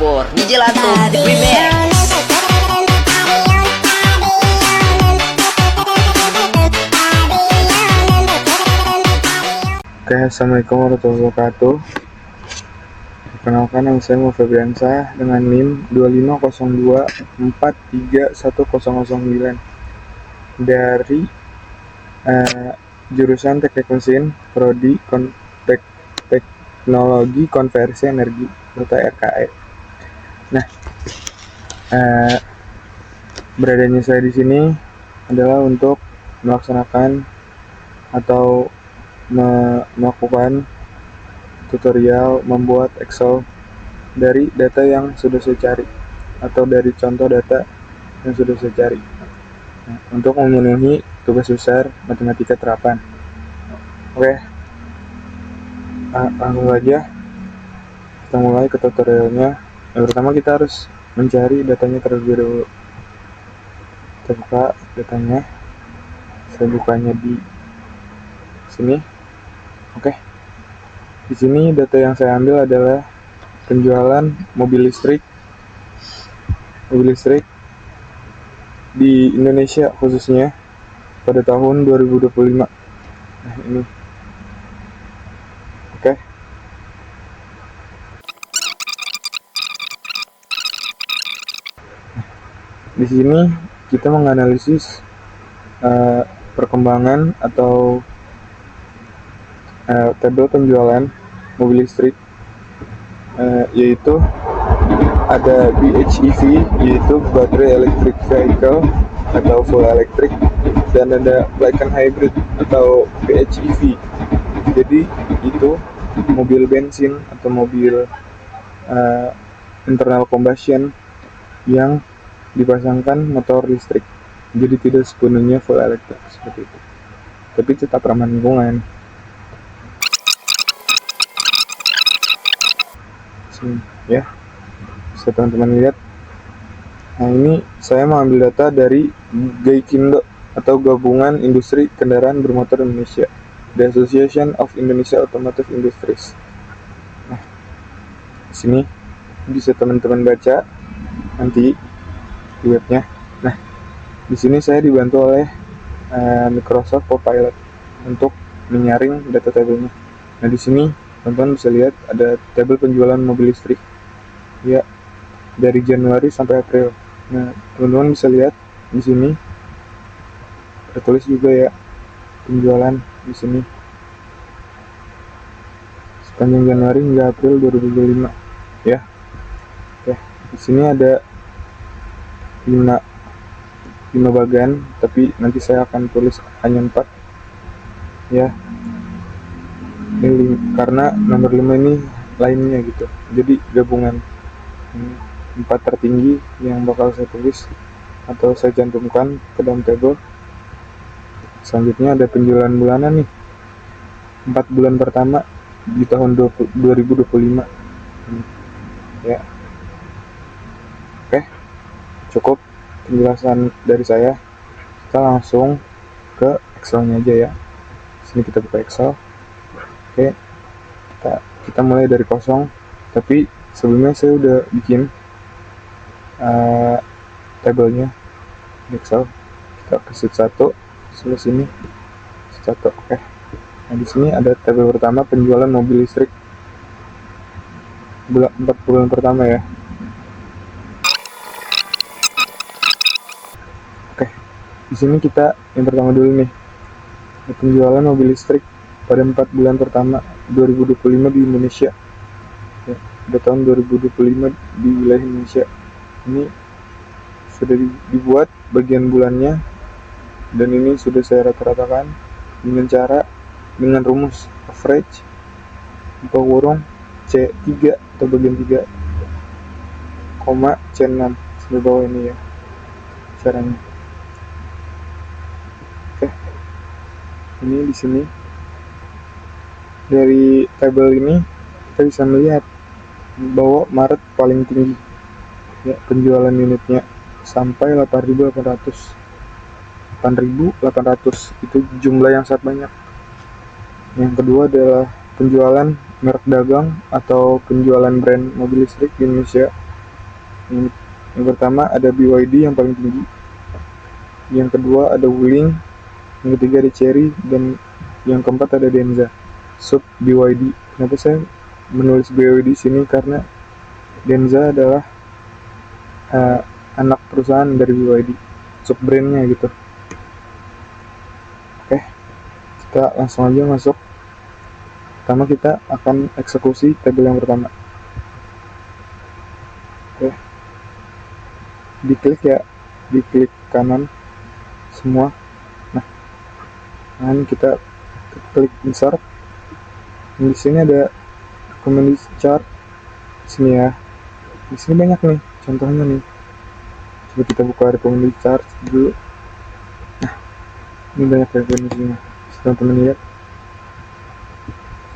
for DJ Latung Remix. Oke, assalamualaikum warahmatullahi wabarakatuh. Perkenalkan, nama saya Muhammad Febriansyah dengan NIM 2502431009 dari jurusan Teknik Mesin, Prodi Teknologi Konversi Energi atau RKE. Nah, beradanya saya di sini adalah untuk melaksanakan atau melakukan tutorial membuat Excel dari data yang sudah saya cari atau dari contoh data yang sudah saya cari, untuk memenuhi tugas besar matematika terapan. Oke, langsung saja kita mulai ke tutorialnya. Yang pertama kita harus mencari datanya terlebih dahulu. Kita buka datanya, saya bukanya di sini. Oke, di sini data yang saya ambil adalah penjualan mobil listrik di Indonesia khususnya pada tahun 2025. Nah, ini. Oke. Di sini kita menganalisis perkembangan atau tabel penjualan mobil listrik, yaitu ada BHEV, yaitu Battery Electric Vehicle atau full electric, dan ada plug-in hybrid atau PHEV. Jadi itu mobil bensin atau mobil internal combustion yang dipasangkan motor listrik. Jadi tidak sepenuhnya full electric seperti itu, tapi tetap ramah lingkungan. Ya, bisa teman-teman lihat. Nah, ini saya mengambil data dari GAIKINDO atau Gabungan Industri Kendaraan Bermotor Indonesia, The Association of Indonesia Automotive Industries. Nah, di sini bisa teman-teman baca nanti di webnya. Nah, di sini saya dibantu oleh Microsoft Copilot untuk menyaring data tabelnya. Nah, di sini teman-teman bisa lihat ada tabel penjualan mobil listrik ya dari Januari sampai April. Nah, teman-teman bisa lihat di sini tertulis juga ya penjualan di sini sepanjang Januari hingga April 2025 ya. Oke, di sini ada 5 bagian, tapi nanti saya akan tulis hanya 4 ya. Ini karena nomor 5 ini lainnya gitu, jadi gabungan 4 tertinggi yang bakal saya tulis atau saya cantumkan ke dalam tabel. Selanjutnya ada penjualan bulanan nih, 4 bulan pertama di tahun 2025 ya. Oke, cukup penjelasan dari saya. Kita langsung ke Excelnya aja ya. Sini kita buka Excel. Oke, kita mulai dari kosong, tapi sebelumnya saya udah bikin tabelnya di Excel. Kita ke sheet 1, sebelah sini sheet 1. Oke. Nah, di sini ada tabel pertama penjualan mobil listrik 4 bulan pertama ya. Oke, di sini kita yang pertama dulu nih, penjualan mobil listrik pada 4 bulan pertama 2025 di Indonesia ya, pada tahun 2025 di wilayah Indonesia. Ini sudah dibuat bagian bulannya, dan ini sudah saya rata-ratakan dengan rumus average C3 atau bagian 3, C6 sampai bawah ini ya caranya. Oke, ini di sini dari tabel ini kita bisa melihat bahwa Maret paling tinggi ya penjualan unitnya sampai 8.800 itu jumlah yang sangat banyak. Yang kedua adalah penjualan merek dagang atau penjualan brand mobil listrik di Indonesia Yang pertama ada BYD yang paling tinggi, yang kedua ada Wuling, yang ketiga ada Chery, dan yang keempat ada Denza sub BYD. Kenapa saya menulis BYD di sini? Karena Denza adalah anak perusahaan dari BYD, sub brandnya gitu. Oke, kita langsung aja masuk. Pertama kita akan eksekusi tabel yang pertama. Oke, diklik ya, diklik kanan semua. Nah ini kita klik insert. Di sini ada recommended chart. Sini ya. Di sini banyak nih contohnya nih. Coba kita buka recommended chart dulu. Nah, ini banyak rekomendasinya. Teman-teman lihat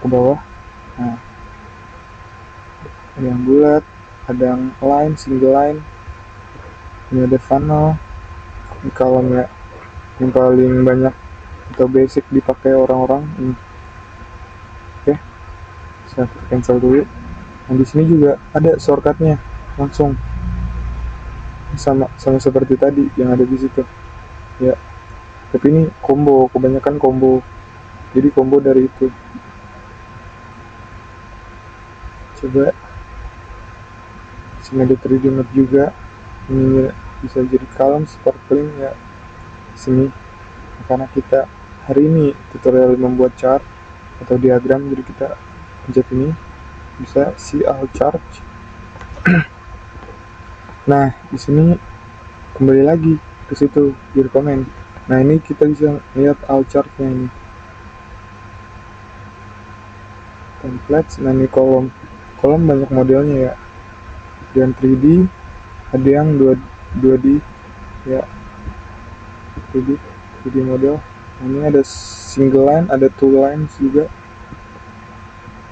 ke bawah. Nah, ada yang bulat, ada yang line, single line. Ini ada funnel. Ini kolom ya, yang paling banyak atau basic dipakai orang-orang ini. Oke, saya cancel dulu. Nah di sini juga ada shortcutnya langsung, sama seperti tadi yang ada di situ ya, tapi ini combo, kebanyakan combo, jadi combo dari itu. Coba sini ada 3D map juga, ini bisa jadi calm, sparkling ya sini. Karena kita hari ini tutorial membuat chart atau diagram, jadi kita pencet ini bisa see all chart. Nah di sini kembali lagi ke situ di rekomend. Nah ini kita bisa lihat all chartnya ini, templates. Nah ini kolom banyak modelnya ya, ada yang 3D, ada yang 2D ya, 3D model. Nah, ini ada single line, ada two lines juga,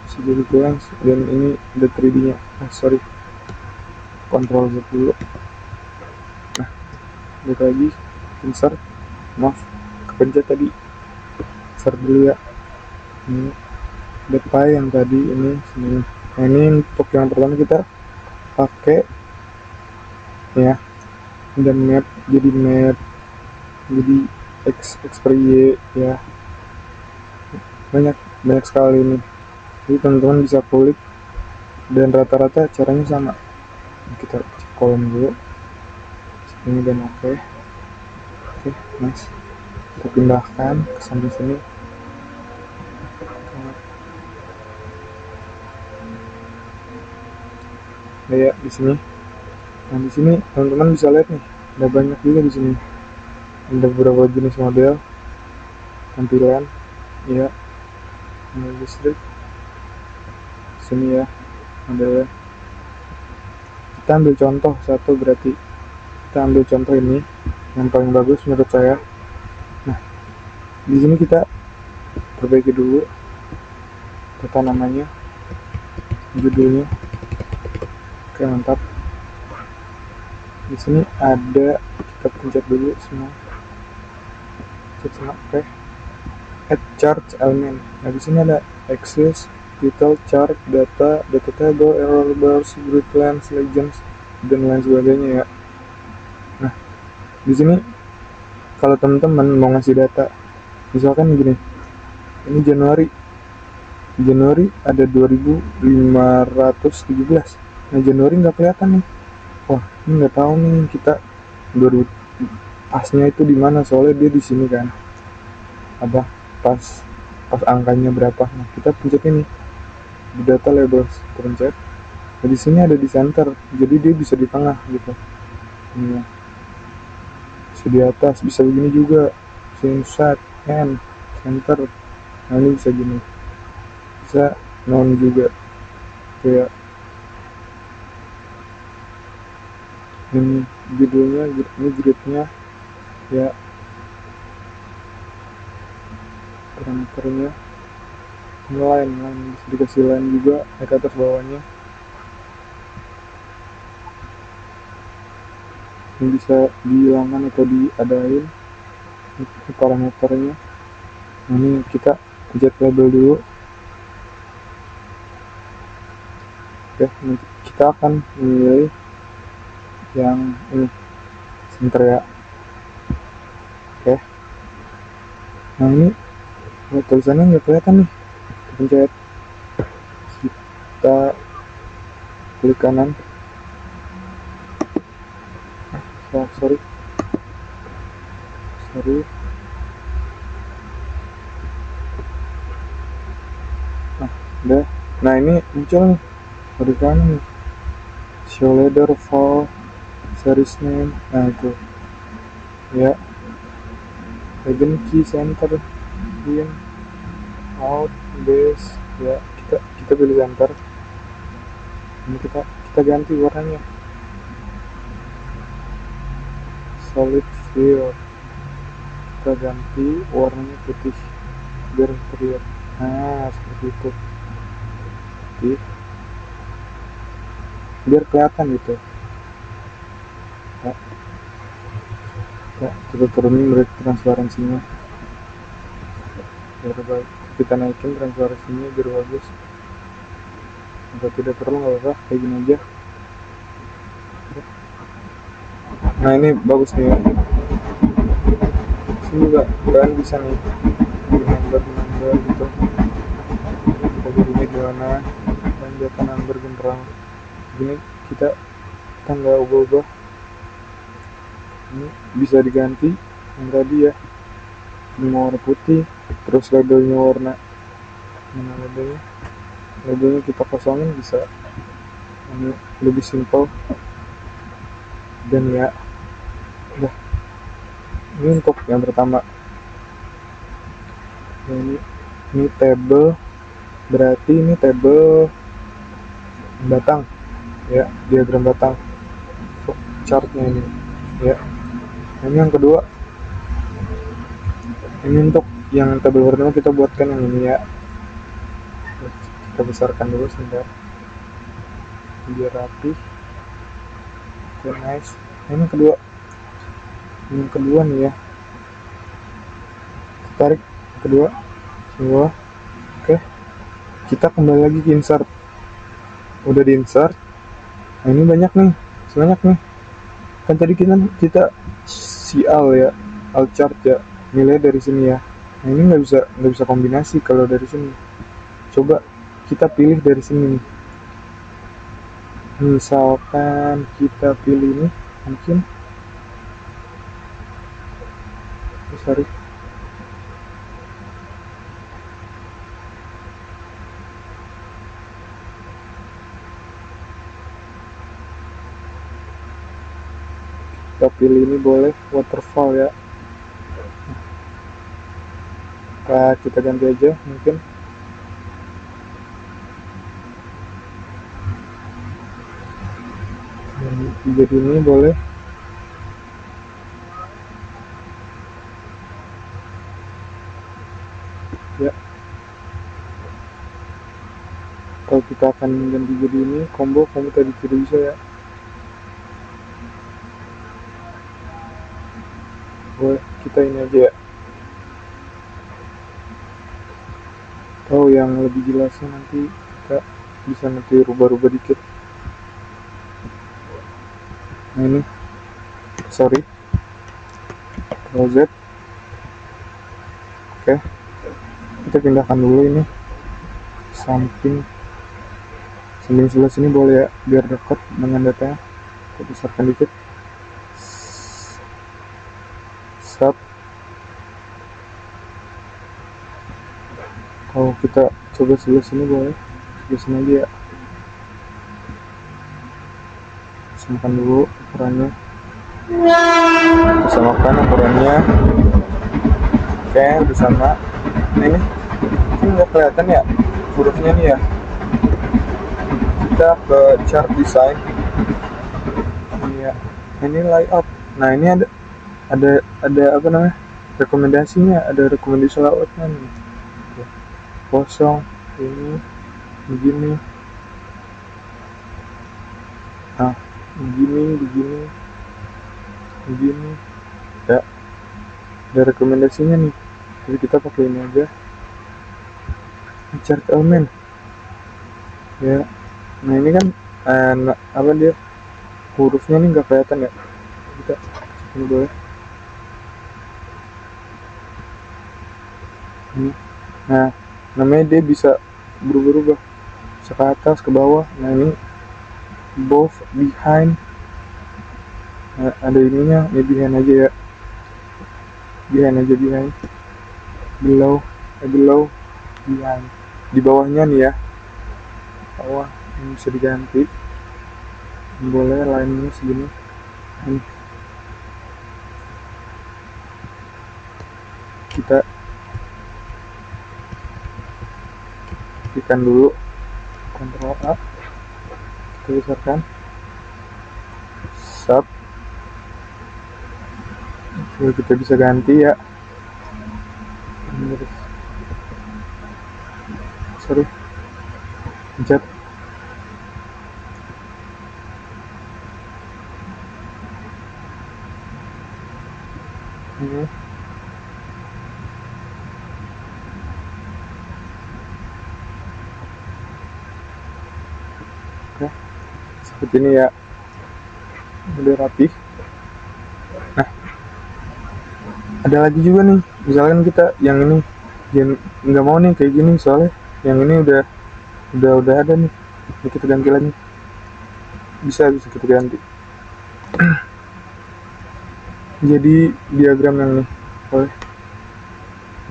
bisa jadi two lines, dan ini ada 3D nya. Sorry, Ctrl Z dulu. Nah balik lagi insert, maaf kepencet tadi, insert dulu ya. Ini ada pie yang tadi ini sini. Nah ini untuk yang pertama kita pakai ya, dan map, jadi X per Y ya, banyak sekali ini. Jadi teman-teman bisa klik, dan rata-rata caranya sama. Kita cek kolom dulu ini, dan oke, nice. Kita pindahkan ke samping sini. Ya di sini. Nah di sini teman-teman bisa lihat nih, ada banyak juga di sini. Ada beberapa jenis model, tampilan ya, listrik sini ya, modelnya. Kita ambil contoh satu, berarti kita ambil contoh ini yang paling bagus menurut saya. Nah di sini kita perbaiki dulu data namanya, judulnya. Oke mantap. Di sini ada, kita pencet dulu semua, oke. Add chart element. Nah di sini ada access, detail, chart, data table, error bars, grid lines, legends, dan lain sebagainya ya. Nah di sini kalau teman-teman mau ngasih data, misalkan gini, ini Januari ada 2517. Nah Januari nggak kelihatan nih, wah ini nggak tahu nih kita 2000 pasnya itu di mana, soalnya dia di sini kan, apa pas angkanya berapa. Nah kita pencet ini di data labels, pencet. Nah di sini ada di center, jadi dia bisa di tengah gitu. Ini bisa di atas, bisa begini juga, bisa inside, end, center. Nah ini bisa gini, bisa non juga kayak ini judulnya, ini gridnya ya, parameternya line bisa dikasih line juga naik ke atas bawahnya. Ini bisa dihilangkan atau diadain, ini parameternya. Nah, ini kita pencet label dulu. Oke, nanti kita akan memilih yang ini center ya. Oke, nah ini tulisannya nggak kelihatan nih, pencet, kita klik kanan. Sorry, udah. Nah ini muncul nih di kanan nih, show leader, file, series name. Nah itu ya, legend, key, center, in, out, base. Ya kita pilih center. Ini kita ganti warnanya solid fill, kita ganti warnanya putih biar terlihat. Nah seperti itu, biar kelihatan gitu ya. Kita turunin rate transparansinya biar baik, kita naikin transparansinya biar bagus. Kalau tidak perlu nggak apa-apa, kayak gini aja. Nah ini bagus nih ya, sini juga kalian bisa nih number gitu, kita jadinya gimana, dan data number general gini. Kita nggak ubah-ubah, ini bisa diganti yang tadi ya, ini warna putih, terus labelnya warna mana, labelnya kita kosongin bisa. Ini lebih simple dan ya udah. Ini untuk yang pertama ya, ini table, berarti ini table batang ya, diagram batang chartnya ini ya. Ini yang kedua, ini untuk yang table pertama kita buatkan yang ini ya, kita besarkan dulu sebentar biar rapi. Oke, nice. Ini yang kedua nih ya, tarik kedua semua. Oke, kita kembali lagi ke insert, udah di insert. Nah ini banyak nih kan tadi kita sial ya, alt chart ya, nilai dari sini ya. Nah ini nggak bisa kombinasi kalau dari sini. Coba kita pilih dari sini nih, misalkan kita pilih ini, mungkin sorry, kita pilih ini boleh waterfall ya. Nah, kita ganti aja mungkin jadi ini boleh ya. Kalau kita akan ganti jadi ini combo tadi tidak bisa ya, boleh kita ini aja ya. Oh yang lebih jelasnya nanti kita bisa nanti rubah-rubah dikit. Nah ini sorry, Z. Oke, kita pindahkan dulu ini samping sebelah sini boleh ya, biar dekat dengan datanya. Kita besarkan dikit, sub. Kalau kita coba sebelah sini boleh, sebelah sini aja ya, samakan dulu ukurannya, samakan ukurannya. Oke, udah sama. Nah ini nggak kelihatan ya hurufnya nih ya. Kita ke chart design ya, ini layout. Nah ini ada apa namanya, rekomendasinya, ada rekomendasi layoutnya nih, kosong ini begini, nah begini ya, ada rekomendasinya nih. Jadi kita pakai ini aja, chart element ya. Nah ini kan apa dia hurufnya nih nggak kelihatan ya, kita ini boleh ini. Nah, namanya dia bisa berubah-ubah, bisa ke atas ke bawah. Nah ini both, behind. Nah, ada ininya, ini behind aja ya, behind, below, below, behind. Di bawahnya nih ya, bawah ini bisa diganti, boleh lainnya segini. Ini kita tekan dulu, Ctrl A, kita besarkan, sub. Jadi kita bisa ganti ya. Sorry, pencet. Ini oke, seperti ini ya, udah rapi. Nah, ada lagi juga nih, misalkan kita yang ini yang nggak mau nih kayak gini, soalnya yang ini udah ada nih, ini kita ganti lagi, bisa kita ganti. Jadi diagram yang ini boleh.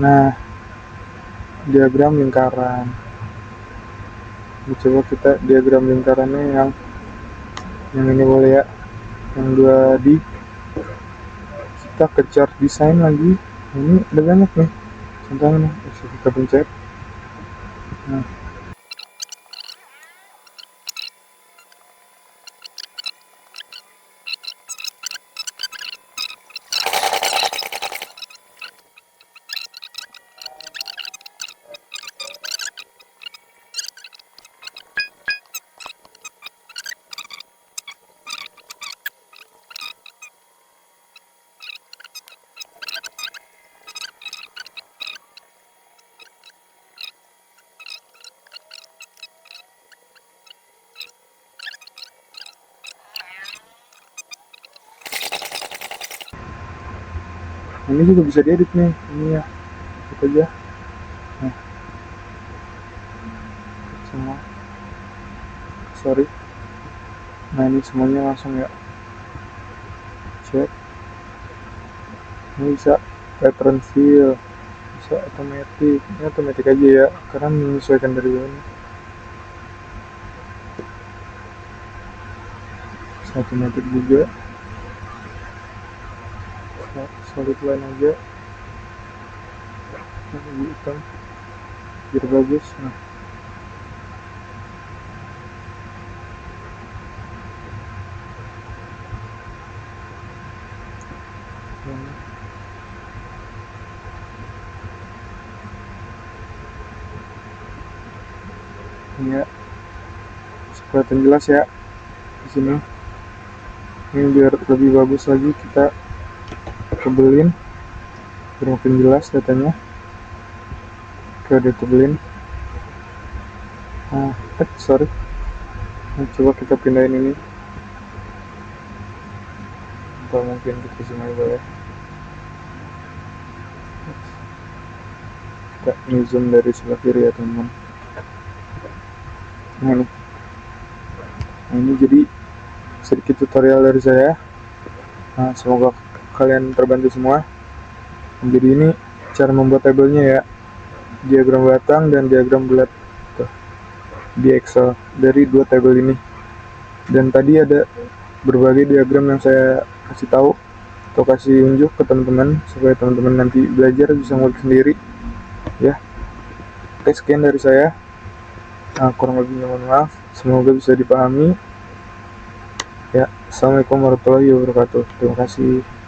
Nah, diagram lingkaran, coba kita diagram lingkarannya yang ini boleh ya, yang 2D. Kita ke chart design lagi, ini ada banyak nih contohnya, bisa kita pencet. Nah, ini juga bisa diedit nih, ini ya, kita aja. Nah, semua, sorry. Nah ini semuanya langsung ya, cek. Ini bisa pattern fill, bisa otomatis, ini otomatis aja ya, karena menyesuaikan dari bawahnya. Bisa otomatis juga, solid line aja, ini hitam biar bagus. Nah, ini ya, kelihatan jelas ya di sini. Ini biar lebih bagus lagi kita tebelin biar makin jelas datanya. Oke, udah tebelin. Nah, sorry. Nah, coba kita pindahin ini, atau mungkin kita sini aja ya. Kita ini zoom dari sebelah kiri ya teman-teman. Nah ini jadi sedikit tutorial dari saya. Nah, semoga kalian terbantu semua. Jadi ini cara membuat tabelnya ya, diagram batang dan diagram bulat tuh, di Excel dari dua tabel ini. Dan tadi ada berbagai diagram yang saya kasih tahu atau kasih unjuk ke teman-teman supaya teman-teman nanti belajar bisa ngulik sendiri ya. Oke, sekian dari saya. Nah, kurang lebihnya mohon maaf, semoga bisa dipahami ya. Assalamualaikum warahmatullahi wabarakatuh. Terima kasih.